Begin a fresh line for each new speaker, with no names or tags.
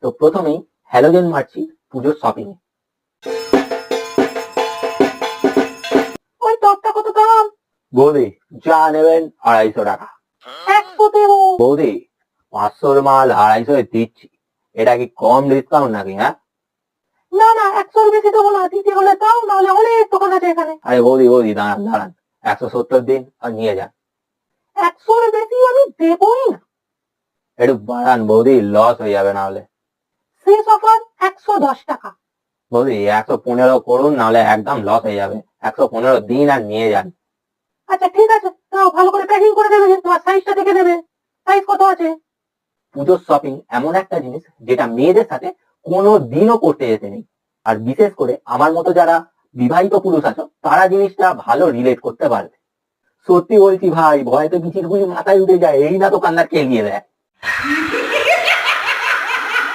তো প্রথমেই হ্যালোজেন মারছি পুজোর শপিং।
ওই টপটা কত দাম?
বৌদি যা নেবেন 250 টাকা।
100 দেবো।
বৌদি 500-র মাল 250 দিচ্ছি, এটা কি কম ডিসকাউন্ট নাকি? হ্যাঁ
না না, 100 বেশি দেবো না, দিতে হলে দাও, নাহলে অনেক দোকান আছে এখানে।
আরে বৌদি দাঁড়ান দাঁড়ান, 170 দিন আর নিয়ে যান।
100 বেশি আমি দেবই না।
একটু বাড়ান বৌদি, লস হয়ে যাবে নাহলে।
শেষ অফার 110 টাকা।
বৌদি 115 করুন, নাহলে একদম লস হয়ে যাবে। 115 দিন আর নিয়ে যান।
আচ্ছা ঠিক আছে, তাও ভালো করে প্যাকিং করে দেবে, তোমার সাইজটা দেখে দেবে। সাইজ কত আছে?
পুজোর শপিং এমন একটা জিনিস যেটা মেয়েদের সাথে কোনো দিনও করতে যেতে নেই। আর বিশেষ করে আমার মতো যারা বিবাহিত পুরুষ আছো, তারা জিনিসটা ভালো রিলেট করতে পারবে। সত্যি বলছি ভাই, ভয়তে বিচিরগুলি মাথায় উঠে যায়, এই না দোকানদার খেলিয়ে দেয়।